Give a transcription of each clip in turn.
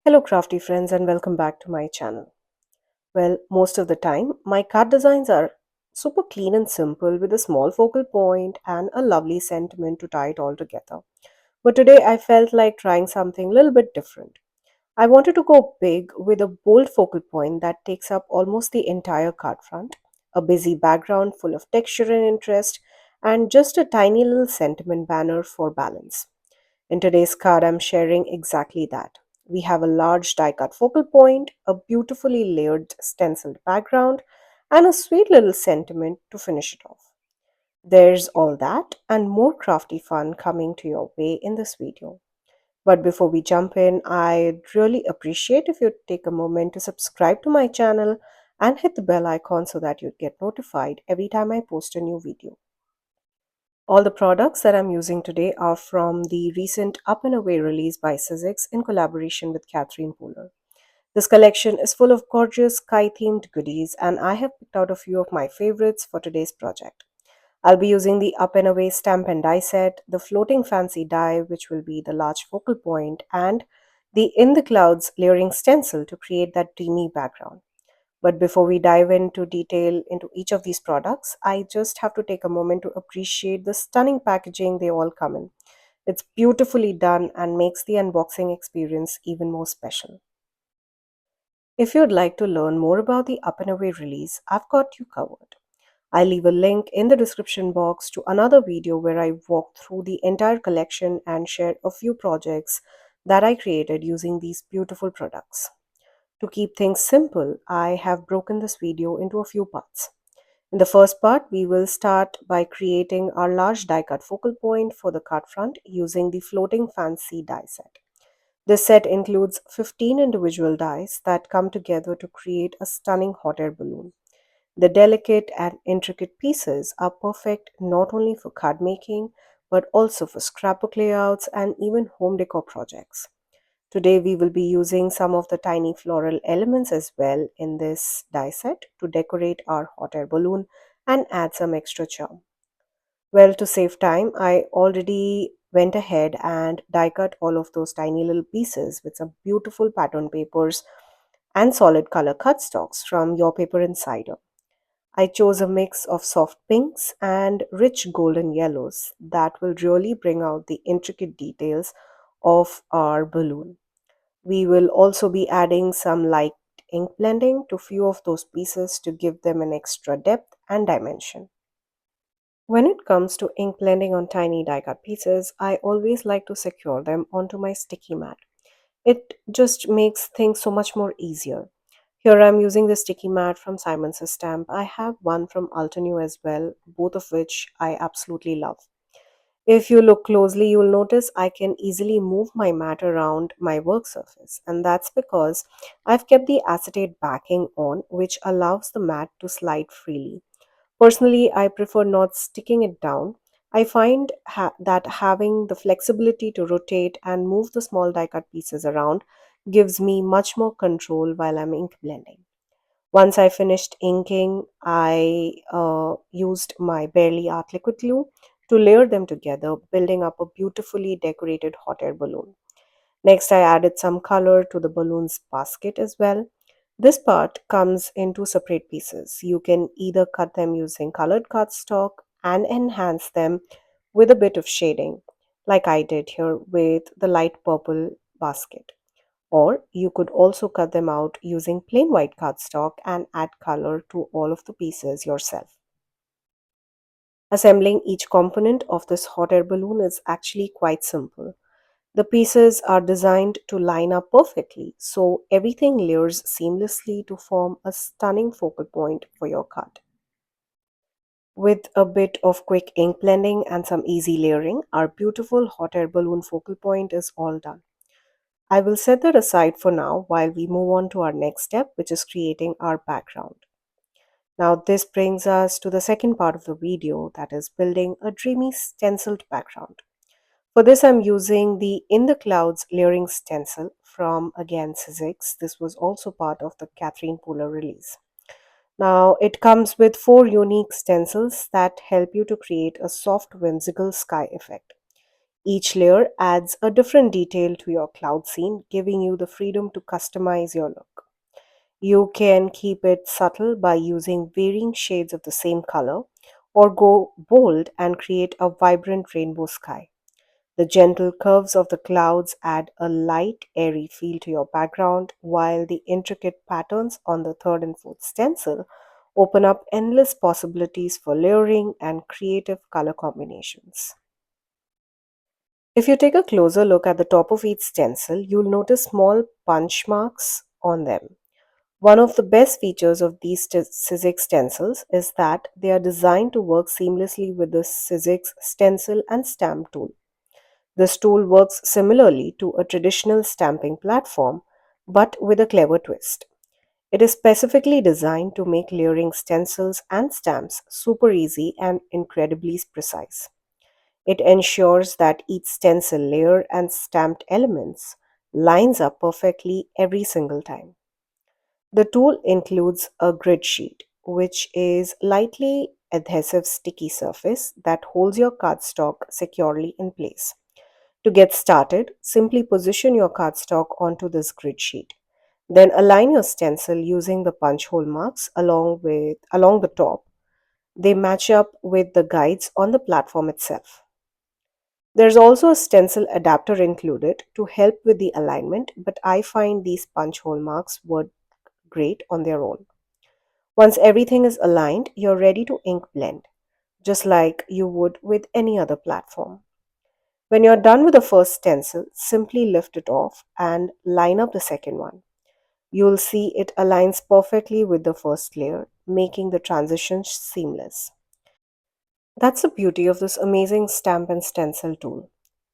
Hello, crafty friends, and welcome back to my channel. Well, most of the time, my card designs are super clean and simple with a small focal point and a lovely sentiment to tie it all together. But today, I felt like trying something a little bit different. I wanted to go big with a bold focal point that takes up almost the entire card front, a busy background full of texture and interest, and just a tiny little sentiment banner for balance. In today's card, I'm sharing exactly that. We have a large die cut focal point, a beautifully layered stenciled background, and a sweet little sentiment to finish it off. There's all that and more crafty fun coming to your way in this video. But before we jump in, I'd really appreciate if you'd take a moment to subscribe to my channel and hit the bell icon so that you'd get notified every time I post a new video. All the products that I'm using today are from the recent Up and Away release by Sizzix in collaboration with Catherine Pooler. This collection is full of gorgeous sky themed goodies, and I have picked out a few of my favorites for today's project. I'll be using the Up and Away stamp and die set, the floating fancy die, which will be the large focal point, and the In the Clouds layering stencil to create that dreamy background. But before we dive into detail into each of these products, I just have to take a moment to appreciate the stunning packaging they all come in. It's beautifully done and makes the unboxing experience even more special. If you'd like to learn more about the Up and Away release, I've got you covered. I leave a link in the description box to another video where I walk through the entire collection and share a few projects that I created using these beautiful products. To keep things simple, I have broken this video into a few parts. In the first part, we will start by creating our large die cut focal point for the card front using the floating fancy die set. This set includes 15 individual dies that come together to create a stunning hot air balloon. The delicate and intricate pieces are perfect not only for card making but also for scrapbook layouts and even home decor projects. Today we will be using some of the tiny floral elements as well in this die set to decorate our hot air balloon and add some extra charm. Well, to save time, I already went ahead and die cut all of those tiny little pieces with some beautiful pattern papers and solid color cardstocks from Your Paper Insider. I chose a mix of soft pinks and rich golden yellows that will really bring out the intricate details of our balloon. We will also be adding some light ink blending to few of those pieces to give them an extra depth and dimension. When it comes to ink blending on tiny die cut pieces, I always like to secure them onto my sticky mat. It just makes things so much more easier. Here I'm using the sticky mat from Simon's Stamp. I have one from Altenew as well, both of which I absolutely love. If you look closely, you'll notice I can easily move my mat around my work surface, and that's because I've kept the acetate backing on, which allows the mat to slide freely. Personally, I prefer not sticking it down. I find that having the flexibility to rotate and move the small die cut pieces around gives me much more control while I'm ink blending. Once I finished inking, I used my Barely Art liquid glue to layer them together, building up a beautifully decorated hot air balloon. Next, I added some color to the balloon's basket as well. This part comes in two separate pieces. You can either cut them using colored cardstock and enhance them with a bit of shading, like I did here with the light purple basket. Or you could also cut them out using plain white cardstock and add color to all of the pieces yourself. Assembling each component of this hot air balloon is actually quite simple. The pieces are designed to line up perfectly, so everything layers seamlessly to form a stunning focal point for your card. With a bit of quick ink blending and some easy layering, our beautiful hot air balloon focal point is all done. I will set that aside for now while we move on to our next step, which is creating our background. Now, this brings us to the second part of the video, that is building a dreamy stenciled background. For this, I'm using the In the Clouds layering stencil from, again, Sizzix. This was also part of the Catherine Pooler release. Now, it comes with 4 unique stencils that help you to create a soft, whimsical sky effect. Each layer adds a different detail to your cloud scene, giving you the freedom to customize your look. You can keep it subtle by using varying shades of the same color, or go bold and create a vibrant rainbow sky. The gentle curves of the clouds add a light, airy feel to your background, while the intricate patterns on the third and fourth stencil open up endless possibilities for layering and creative color combinations. If you take a closer look at the top of each stencil, you'll notice small punch marks on them. One of the best features of these Sizzix stencils is that they are designed to work seamlessly with the Sizzix stencil and stamp tool. This tool works similarly to a traditional stamping platform, but with a clever twist. It is specifically designed to make layering stencils and stamps super easy and incredibly precise. It ensures that each stencil layer and stamped elements lines up perfectly every single time. The tool includes a grid sheet, which is lightly adhesive sticky surface that holds your cardstock securely in place. To get started, simply position your cardstock onto this grid sheet. Then align your stencil using the punch hole marks along the top. They match up with the guides on the platform itself. There's also a stencil adapter included to help with the alignment, but I find these punch hole marks work great on their own. Once everything is aligned, you're ready to ink blend, just like you would with any other platform. When you're done with the first stencil, simply lift it off and line up the second one. You'll see it aligns perfectly with the first layer, making the transition seamless. That's the beauty of this amazing stamp and stencil tool.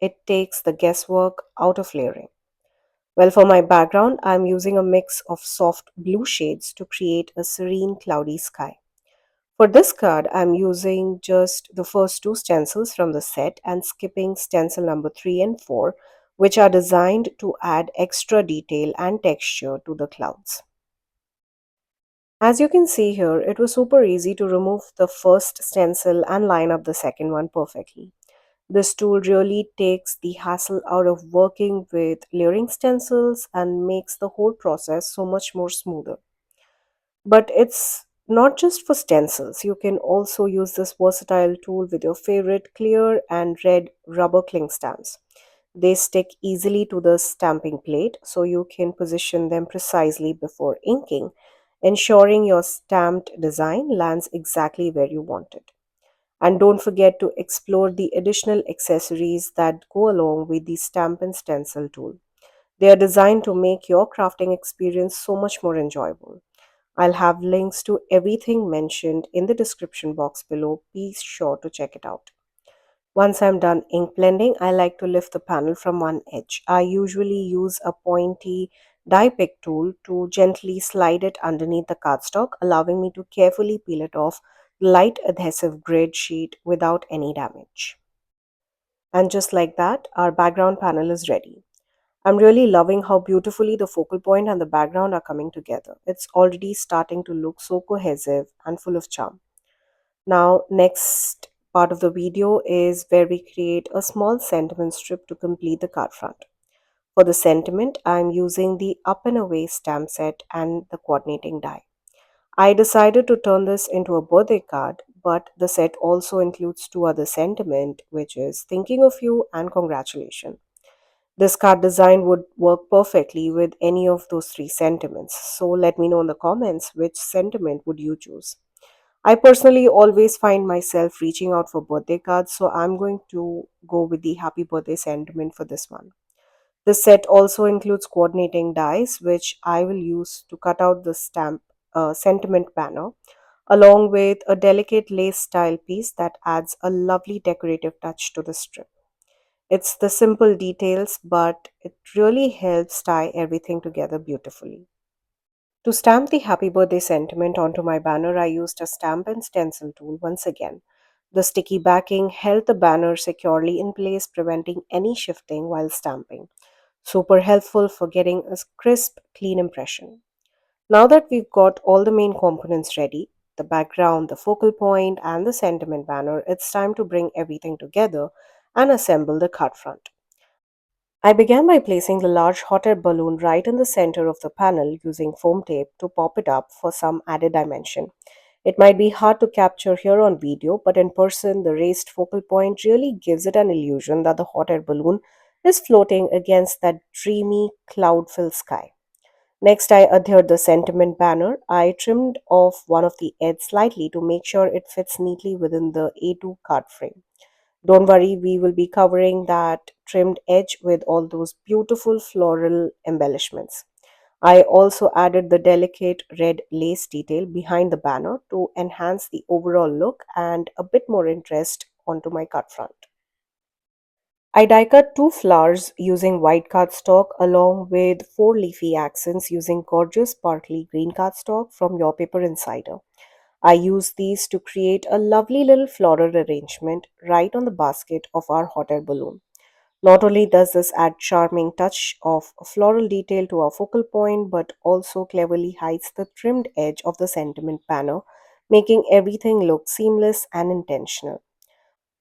It takes the guesswork out of layering. Well, for my background, I'm using a mix of soft blue shades to create a serene, cloudy sky. For this card, I'm using just the first two stencils from the set and skipping stencil number 3 and 4, which are designed to add extra detail and texture to the clouds. As you can see here, it was super easy to remove the first stencil and line up the second one perfectly. This tool really takes the hassle out of working with layering stencils and makes the whole process so much more smoother. But it's not just for stencils. You can also use this versatile tool with your favorite clear and red rubber cling stamps. They stick easily to the stamping plate, so you can position them precisely before inking, ensuring your stamped design lands exactly where you want it. And don't forget to explore the additional accessories that go along with the stamp and stencil tool. They are designed to make your crafting experience so much more enjoyable. I'll have links to everything mentioned in the description box below. Be sure to check it out. Once I'm done ink blending, I like to lift the panel from one edge. I usually use a pointy die pick tool to gently slide it underneath the cardstock, allowing me to carefully peel it off the light adhesive grid sheet without any damage. And just like that, our background panel is ready. I'm really loving how beautifully the focal point and the background are coming together. It's already starting to look so cohesive and full of charm. Now, next part of the video is where we create a small sentiment strip to complete the card front. For the sentiment, I'm using the Up and Away stamp set and the coordinating die. I decided to turn this into a birthday card, but the set also includes two other sentiment, which is thinking of you and congratulations. This card design would work perfectly with any of those three sentiments. So let me know in the comments which sentiment would you choose. I personally always find myself reaching out for birthday cards, so I'm going to go with the happy birthday sentiment for this one. This set also includes coordinating dies, which I will use to cut out the stamp sentiment banner, along with a delicate lace style piece that adds a lovely decorative touch to the strip. It's the simple details, but it really helps tie everything together beautifully. To stamp the happy birthday sentiment onto my banner, I used a stamp and stencil tool once again. The sticky backing held the banner securely in place, preventing any shifting while stamping. Super helpful for getting a crisp, clean impression. Now that we've got all the main components ready, the background, the focal point, and the sentiment banner, it's time to bring everything together and assemble the card front. I began by placing the large hot air balloon right in the center of the panel using foam tape to pop it up for some added dimension. It might be hard to capture here on video, but in person, the raised focal point really gives it an illusion that the hot air balloon is floating against that dreamy cloud filled sky. Next, I adhered the sentiment banner. I trimmed off one of the edges slightly to make sure it fits neatly within the A2 card frame. Don't worry, we will be covering that trimmed edge with all those beautiful floral embellishments. I also added the delicate red lace detail behind the banner to enhance the overall look and a bit more interest onto my card front. I die cut two flowers using white cardstock along with four leafy accents using gorgeous sparkly green cardstock from Your Paper Insider. I use these to create a lovely little floral arrangement right on the basket of our hot air balloon. Not only does this add charming touch of floral detail to our focal point, but also cleverly hides the trimmed edge of the sentiment banner, making everything look seamless and intentional.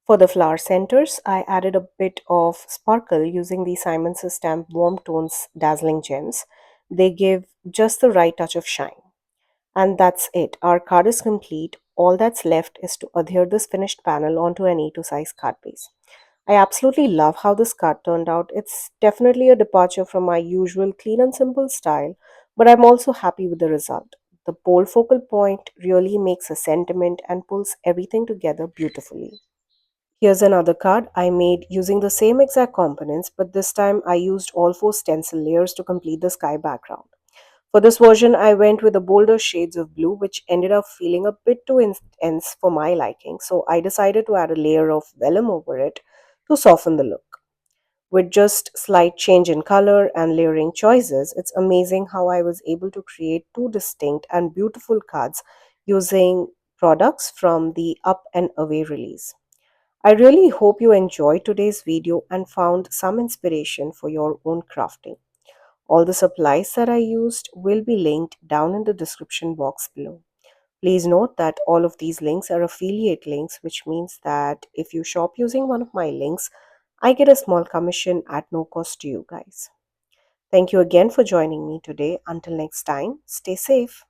For the flower centers, I added a bit of sparkle using the Simon's Stamp Warm Tones Dazzling Gems. They give just the right touch of shine. And that's it. Our card is complete. All that's left is to adhere this finished panel onto an A2 size card base. I absolutely love how this card turned out. It's definitely a departure from my usual clean and simple style, but I'm also happy with the result. The bold focal point really makes a sentiment and pulls everything together beautifully. Here's another card I made using the same exact components, but this time I used all four stencil layers to complete the sky background. For this version, I went with the bolder shades of blue, which ended up feeling a bit too intense for my liking, so I decided to add a layer of vellum over it to soften the look. With just slight change in color and layering choices, it's amazing how I was able to create two distinct and beautiful cards using products from the Up and Away release. I really hope you enjoyed today's video and found some inspiration for your own crafting. All the supplies that I used will be linked down in the description box below. Please note that all of these links are affiliate links, which means that if you shop using one of my links, I get a small commission at no cost to you guys. Thank you again for joining me today. Until next time, stay safe.